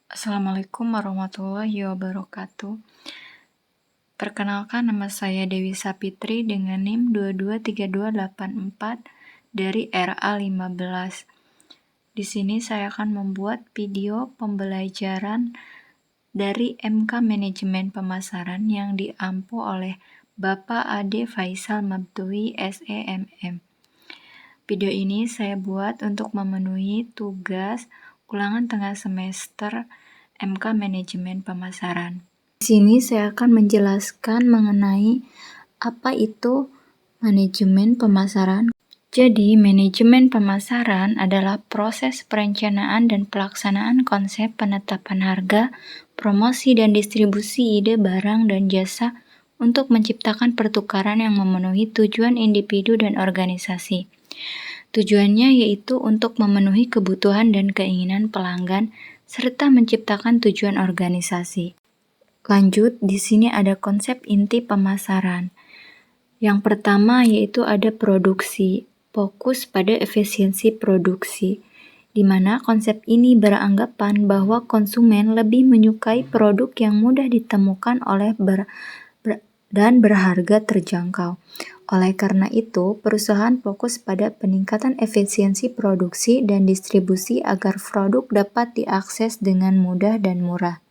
Assalamualaikum warahmatullahi wabarakatuh. Perkenalkan, nama saya Dewi Sapitri dengan NIM 223284 dari RA15. Di sini saya akan membuat video pembelajaran dari MK Manajemen Pemasaran yang diampu oleh Bapak Ade Faisal Mabtui SEMM. Video ini saya buat untuk memenuhi tugas ulangan tengah semester MK Manajemen Pemasaran. Di sini saya akan menjelaskan mengenai apa itu manajemen pemasaran. Jadi, manajemen pemasaran adalah proses perencanaan dan pelaksanaan konsep penetapan harga, promosi dan distribusi ide barang dan jasa untuk menciptakan pertukaran yang memenuhi tujuan individu dan organisasi. Tujuannya yaitu untuk memenuhi kebutuhan dan keinginan pelanggan serta menciptakan tujuan organisasi. Lanjut, di sini ada konsep inti pemasaran. Yang pertama yaitu ada produksi, fokus pada efisiensi produksi, di mana konsep ini beranggapan bahwa konsumen lebih menyukai produk yang mudah ditemukan dan berharga terjangkau. Oleh karena itu, perusahaan fokus pada peningkatan efisiensi produksi dan distribusi agar produk dapat diakses dengan mudah dan murah.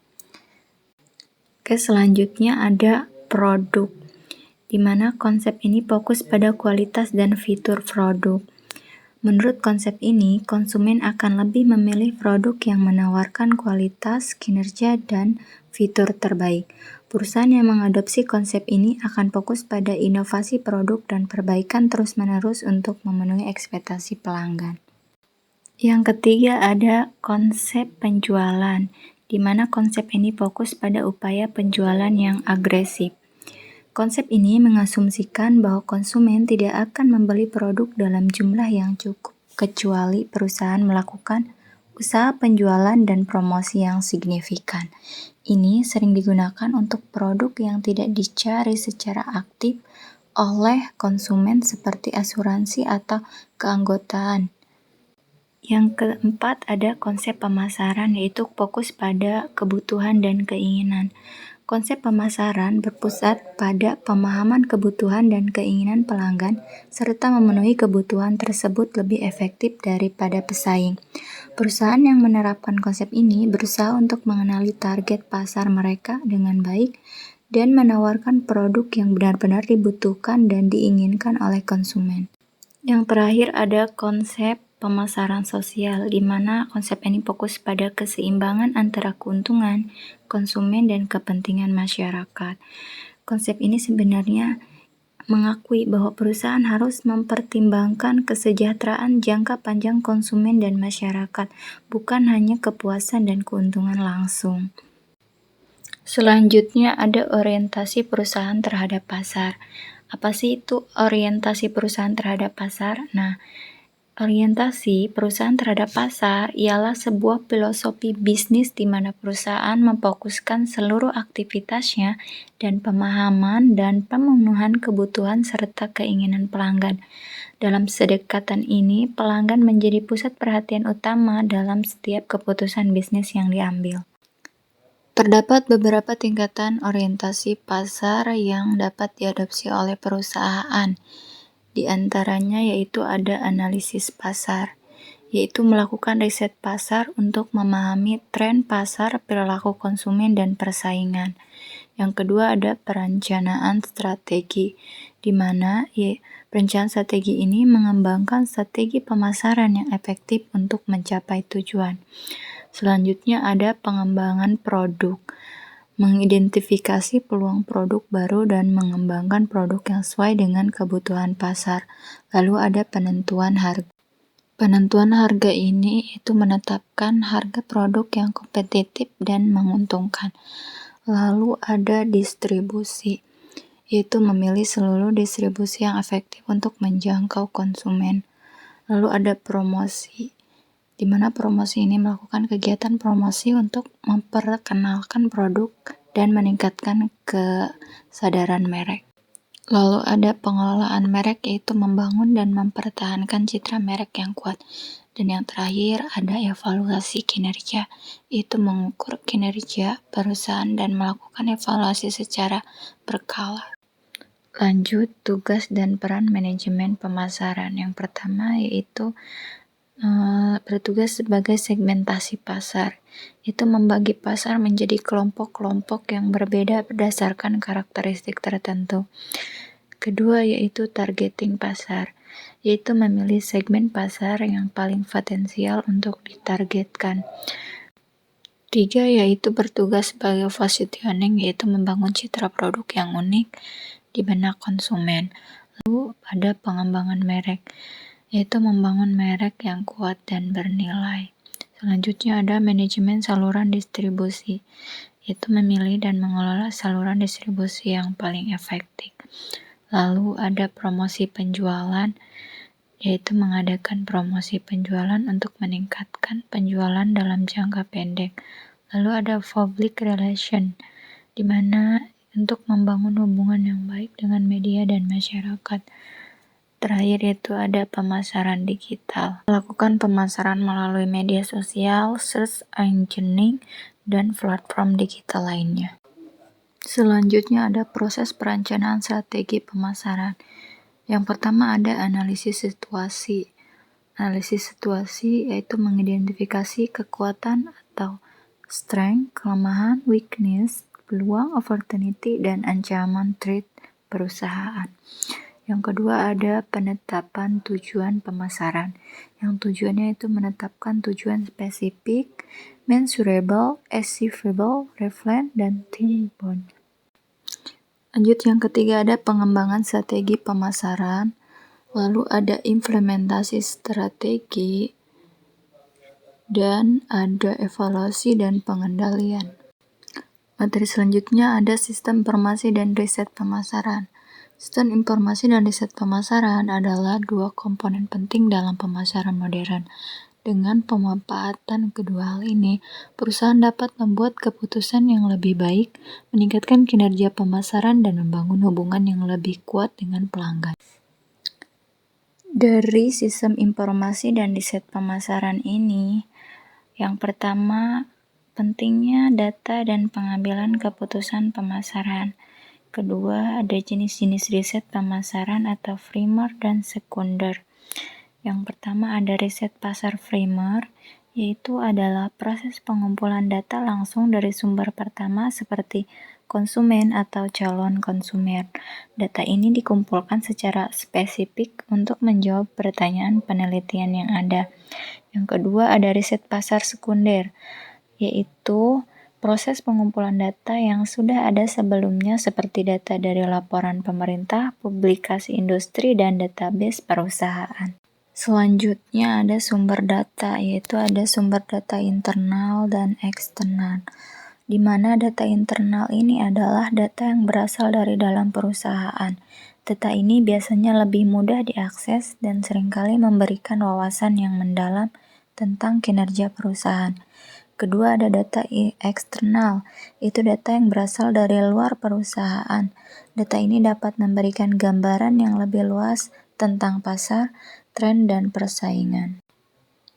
Selanjutnya ada produk, di mana konsep ini fokus pada kualitas dan fitur produk. Menurut konsep ini, konsumen akan lebih memilih produk yang menawarkan kualitas, kinerja, dan fitur terbaik. Perusahaan yang mengadopsi konsep ini akan fokus pada inovasi produk dan perbaikan terus-menerus untuk memenuhi ekspektasi pelanggan. Yang ketiga ada konsep penjualan, di mana konsep ini fokus pada upaya penjualan yang agresif. Konsep ini mengasumsikan bahwa konsumen tidak akan membeli produk dalam jumlah yang cukup, kecuali perusahaan melakukan usaha penjualan dan promosi yang signifikan. Ini sering digunakan untuk produk yang tidak dicari secara aktif oleh konsumen seperti asuransi atau keanggotaan. Yang keempat ada konsep pemasaran, yaitu fokus pada kebutuhan dan keinginan. Konsep pemasaran berpusat pada pemahaman kebutuhan dan keinginan pelanggan serta memenuhi kebutuhan tersebut lebih efektif daripada pesaing. Perusahaan yang menerapkan konsep ini berusaha untuk mengenali target pasar mereka dengan baik dan menawarkan produk yang benar-benar dibutuhkan dan diinginkan oleh konsumen. Yang terakhir ada konsep pemasaran sosial, di mana konsep ini fokus pada keseimbangan antara keuntungan, konsumen, dan kepentingan masyarakat. Konsep ini sebenarnya mengakui bahwa perusahaan harus mempertimbangkan kesejahteraan jangka panjang konsumen dan masyarakat, bukan hanya kepuasan dan keuntungan langsung. Selanjutnya ada orientasi perusahaan terhadap pasar. Apa sih itu orientasi perusahaan terhadap pasar? Orientasi perusahaan terhadap pasar ialah sebuah filosofi bisnis di mana perusahaan memfokuskan seluruh aktivitasnya dan pemahaman dan pemenuhan kebutuhan serta keinginan pelanggan. Dalam pendekatan ini, pelanggan menjadi pusat perhatian utama dalam setiap keputusan bisnis yang diambil. Terdapat beberapa tingkatan orientasi pasar yang dapat diadopsi oleh perusahaan. Di antaranya yaitu ada analisis pasar, yaitu melakukan riset pasar untuk memahami tren pasar, perilaku konsumen, dan persaingan. Yang kedua ada perencanaan strategi, di mana perencanaan strategi ini mengembangkan strategi pemasaran yang efektif untuk mencapai tujuan. Selanjutnya ada pengembangan produk, mengidentifikasi peluang produk baru dan mengembangkan produk yang sesuai dengan kebutuhan pasar. Lalu ada penentuan harga. Penentuan harga ini itu menetapkan harga produk yang kompetitif dan menguntungkan. Lalu ada distribusi, yaitu memilih seluruh distribusi yang efektif untuk menjangkau konsumen. Lalu ada promosi, di mana promosi ini melakukan kegiatan promosi untuk memperkenalkan produk dan meningkatkan kesadaran merek. Lalu ada pengelolaan merek, yaitu membangun dan mempertahankan citra merek yang kuat. Dan yang terakhir ada evaluasi kinerja, yaitu mengukur kinerja perusahaan dan melakukan evaluasi secara berkala. Lanjut, tugas dan peran manajemen pemasaran. Yang pertama yaitu bertugas sebagai segmentasi pasar, itu membagi pasar menjadi kelompok-kelompok yang berbeda berdasarkan karakteristik tertentu. Kedua yaitu targeting pasar, yaitu memilih segmen pasar yang paling potensial untuk ditargetkan. Tiga yaitu bertugas sebagai positioning, yaitu membangun citra produk yang unik di benak konsumen. Lalu ada pengembangan merek, yaitu membangun merek yang kuat dan bernilai. Selanjutnya ada manajemen saluran distribusi, yaitu memilih dan mengelola saluran distribusi yang paling efektif. Lalu ada promosi penjualan, yaitu mengadakan promosi penjualan untuk meningkatkan penjualan dalam jangka pendek. Lalu ada public relation, di mana untuk membangun hubungan yang baik dengan media dan masyarakat. Terakhir yaitu ada pemasaran digital. Melakukan pemasaran melalui media sosial, search engine, dan platform digital lainnya. Selanjutnya ada proses perencanaan strategi pemasaran. Yang pertama ada analisis situasi. Analisis situasi yaitu mengidentifikasi kekuatan atau strength, kelemahan, weakness, peluang, opportunity, dan ancaman threat perusahaan. Yang kedua ada penetapan tujuan pemasaran. Yang tujuannya itu menetapkan tujuan spesifik, measurable, achievable, relevant, dan time-bound. Lanjut yang ketiga ada pengembangan strategi pemasaran. Lalu ada implementasi strategi, dan ada evaluasi dan pengendalian. Materi selanjutnya ada sistem informasi dan riset pemasaran. Sistem informasi dan riset pemasaran adalah dua komponen penting dalam pemasaran modern. Dengan pemanfaatan kedua hal ini, perusahaan dapat membuat keputusan yang lebih baik, meningkatkan kinerja pemasaran, dan membangun hubungan yang lebih kuat dengan pelanggan. Dari sistem informasi dan riset pemasaran ini, yang pertama, pentingnya data dan pengambilan keputusan pemasaran. Kedua, ada jenis-jenis riset pemasaran atau primer dan sekunder. Yang pertama ada riset pasar primer, yaitu adalah proses pengumpulan data langsung dari sumber pertama seperti konsumen atau calon konsumen. Data ini dikumpulkan secara spesifik untuk menjawab pertanyaan penelitian yang ada. Yang kedua ada riset pasar sekunder, yaitu proses pengumpulan data yang sudah ada sebelumnya seperti data dari laporan pemerintah, publikasi industri, dan database perusahaan. Selanjutnya ada sumber data, yaitu ada sumber data internal dan eksternal, di mana data internal ini adalah data yang berasal dari dalam perusahaan. Data ini biasanya lebih mudah diakses dan seringkali memberikan wawasan yang mendalam tentang kinerja perusahaan. Kedua ada data eksternal, itu data yang berasal dari luar perusahaan. Data ini dapat memberikan gambaran yang lebih luas tentang pasar, tren, dan persaingan.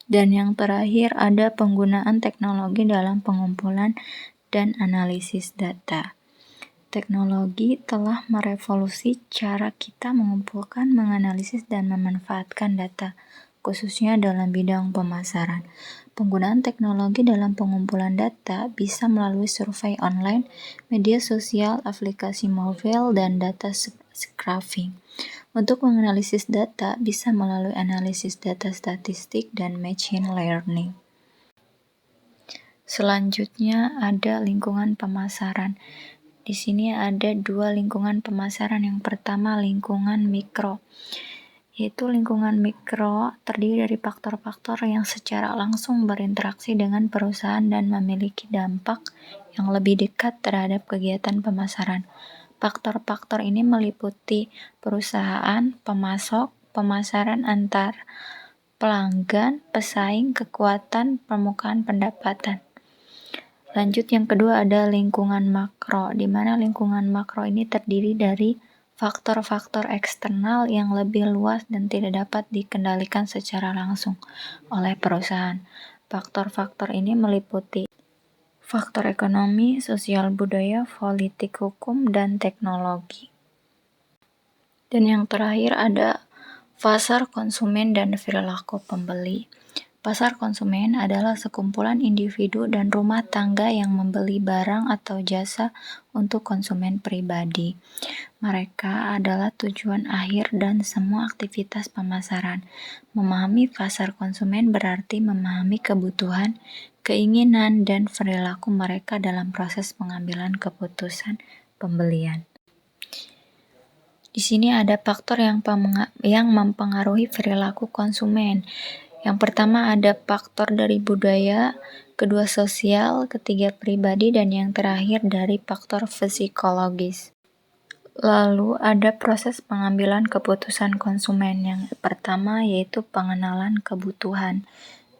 Dan yang terakhir ada penggunaan teknologi dalam pengumpulan dan analisis data. Teknologi telah merevolusi cara kita mengumpulkan, menganalisis, dan memanfaatkan data, khususnya dalam bidang pemasaran. Penggunaan teknologi dalam pengumpulan data bisa melalui survei online, media sosial, aplikasi mobile, dan data scraping. Untuk menganalisis data bisa melalui analisis data statistik dan machine learning. Selanjutnya ada lingkungan pemasaran. Di sini ada dua lingkungan pemasaran. Yang pertama lingkungan mikro, yaitu lingkungan mikro terdiri dari faktor-faktor yang secara langsung berinteraksi dengan perusahaan dan memiliki dampak yang lebih dekat terhadap kegiatan pemasaran. Faktor-faktor ini meliputi perusahaan, pemasok, pemasaran antar pelanggan, pesaing, kekuatan, permukaan pendapatan. Lanjut yang kedua ada lingkungan makro, di mana lingkungan makro ini terdiri dari faktor-faktor eksternal yang lebih luas dan tidak dapat dikendalikan secara langsung oleh perusahaan. Faktor-faktor ini meliputi faktor ekonomi, sosial budaya, politik hukum, dan teknologi. Dan yang terakhir ada pasar konsumen dan perilaku pembeli. Pasar konsumen adalah sekumpulan individu dan rumah tangga yang membeli barang atau jasa untuk konsumen pribadi. Mereka adalah tujuan akhir dan semua aktivitas pemasaran. Memahami pasar konsumen berarti memahami kebutuhan, keinginan, dan perilaku mereka dalam proses pengambilan keputusan pembelian. Di sini ada faktor yang mempengaruhi perilaku konsumen. Yang pertama ada faktor dari budaya, kedua sosial, ketiga pribadi, dan yang terakhir dari faktor psikologis. Lalu ada proses pengambilan keputusan konsumen. Yang pertama yaitu pengenalan kebutuhan,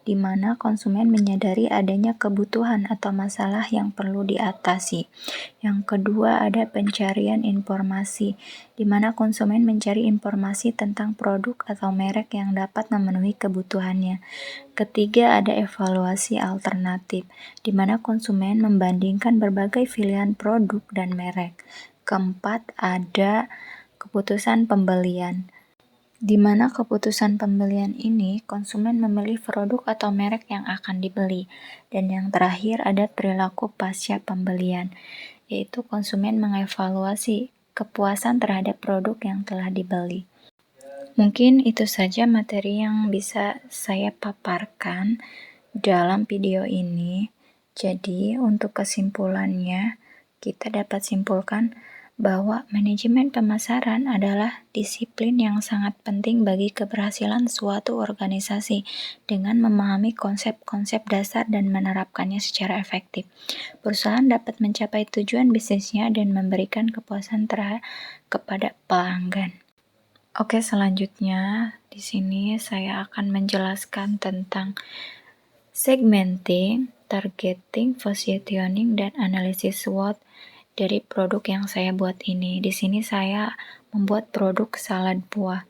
di mana konsumen menyadari adanya kebutuhan atau masalah yang perlu diatasi. Yang kedua ada pencarian informasi, di mana konsumen mencari informasi tentang produk atau merek yang dapat memenuhi kebutuhannya. Ketiga ada evaluasi alternatif, di mana konsumen membandingkan berbagai pilihan produk dan merek. Keempat ada keputusan pembelian, di mana keputusan pembelian ini konsumen memilih produk atau merek yang akan dibeli. Dan yang terakhir ada perilaku pasca pembelian, yaitu konsumen mengevaluasi kepuasan terhadap produk yang telah dibeli. Mungkin itu saja materi yang bisa saya paparkan dalam video ini. Jadi untuk kesimpulannya, kita dapat simpulkan bahwa manajemen pemasaran adalah disiplin yang sangat penting bagi keberhasilan suatu organisasi. Dengan memahami konsep-konsep dasar dan menerapkannya secara efektif, perusahaan dapat mencapai tujuan bisnisnya dan memberikan kepuasan kepada pelanggan. Oke, selanjutnya di sini saya akan menjelaskan tentang segmenting, targeting, positioning, dan analisis SWOT dari produk yang saya buat ini. Di sini saya membuat produk salad buah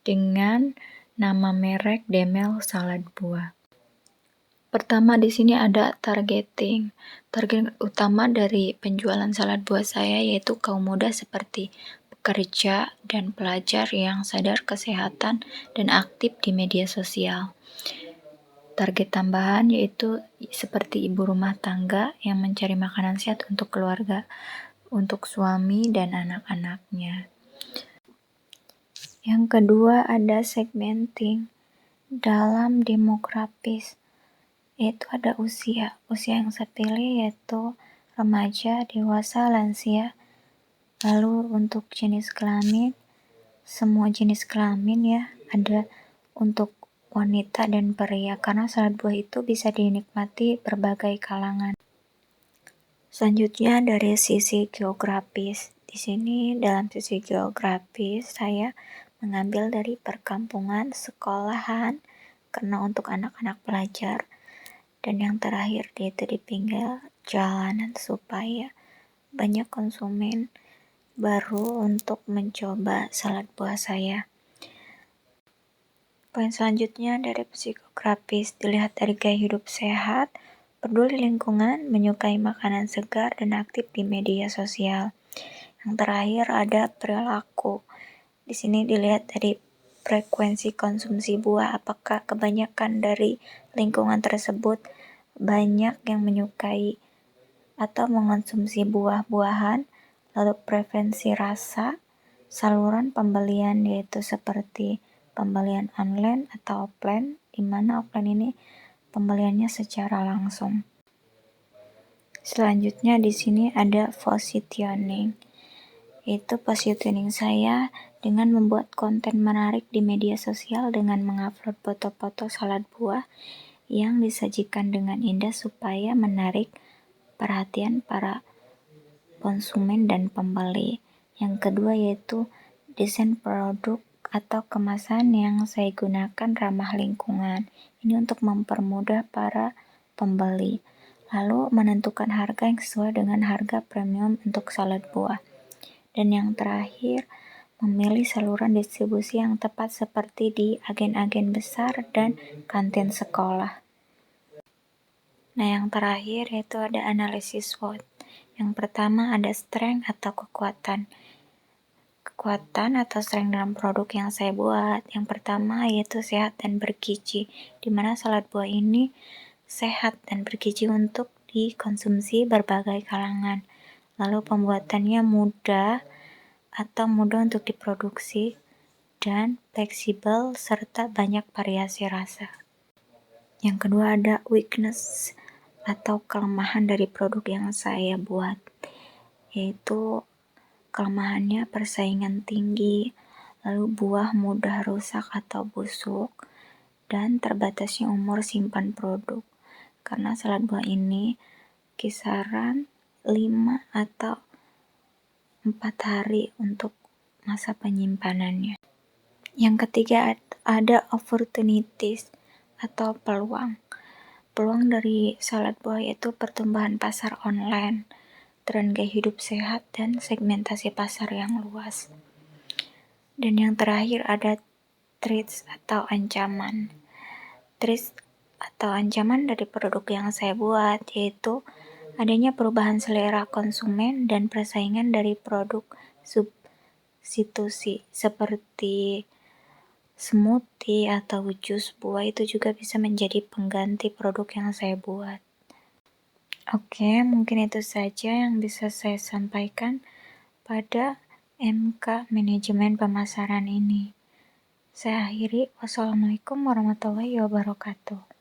dengan nama merek Demel salad buah. Pertama di sini ada targeting. Target utama dari penjualan salad buah saya yaitu kaum muda seperti pekerja dan pelajar yang sadar kesehatan dan aktif di media sosial. Target tambahan yaitu seperti ibu rumah tangga yang mencari makanan sehat untuk keluarga, untuk suami dan anak-anaknya. Yang kedua ada segmenting dalam demografis, yaitu ada usia yang saya pilih yaitu remaja, dewasa, lansia. Lalu untuk jenis kelamin, semua jenis kelamin ya, ada untuk wanita dan pria, karena salad buah itu bisa dinikmati berbagai kalangan. Selanjutnya dari sisi geografis. Di sini dalam sisi geografis saya mengambil dari perkampungan, sekolahan, karena untuk anak-anak pelajar. Dan yang terakhir yaitu di pinggir jalanan supaya banyak konsumen baru untuk mencoba salad buah saya. Poin selanjutnya dari psikografis dilihat dari gaya hidup sehat, peduli lingkungan, menyukai makanan segar, dan aktif di media sosial. Yang terakhir ada perilaku. Di sini dilihat dari frekuensi konsumsi buah, apakah kebanyakan dari lingkungan tersebut banyak yang menyukai atau mengonsumsi buah-buahan. Lalu preferensi rasa, saluran pembelian yaitu seperti pembelian online atau offline, di mana offline ini pembeliannya secara langsung. Selanjutnya di sini ada positioning. Itu positioning saya dengan membuat konten menarik di media sosial dengan mengupload foto-foto salad buah yang disajikan dengan indah supaya menarik perhatian para konsumen dan pembeli. Yang kedua yaitu desain produk atau kemasan yang saya gunakan ramah lingkungan. Ini untuk mempermudah para pembeli. Lalu menentukan harga yang sesuai dengan harga premium untuk salad buah. Dan yang terakhir memilih saluran distribusi yang tepat seperti di agen-agen besar dan kantin sekolah. Nah, yang terakhir yaitu ada analisis SWOT. Yang pertama ada strength atau kekuatan. Kekuatan atau strength dalam produk yang saya buat. Yang pertama yaitu sehat dan bergizi, di mana salad buah ini sehat dan bergizi untuk dikonsumsi berbagai kalangan. Lalu pembuatannya mudah untuk diproduksi dan fleksibel serta banyak variasi rasa. Yang kedua ada weakness atau kelemahan dari produk yang saya buat, yaitu kelemahannya persaingan tinggi, lalu buah mudah rusak atau busuk, dan terbatasnya umur simpan produk. Karena salad buah ini kisaran 5 atau 4 hari untuk masa penyimpanannya. Yang ketiga ada opportunities atau peluang. Peluang dari salad buah yaitu pertumbuhan pasar online, tren gaya hidup sehat, dan segmentasi pasar yang luas. Dan yang terakhir ada threats atau ancaman. Threats atau ancaman dari produk yang saya buat yaitu adanya perubahan selera konsumen dan persaingan dari produk substitusi seperti smoothie atau jus buah itu juga bisa menjadi pengganti produk yang saya buat. Oke, mungkin itu saja yang bisa saya sampaikan pada MK Manajemen Pemasaran ini. Saya akhiri. Wassalamualaikum warahmatullahi wabarakatuh.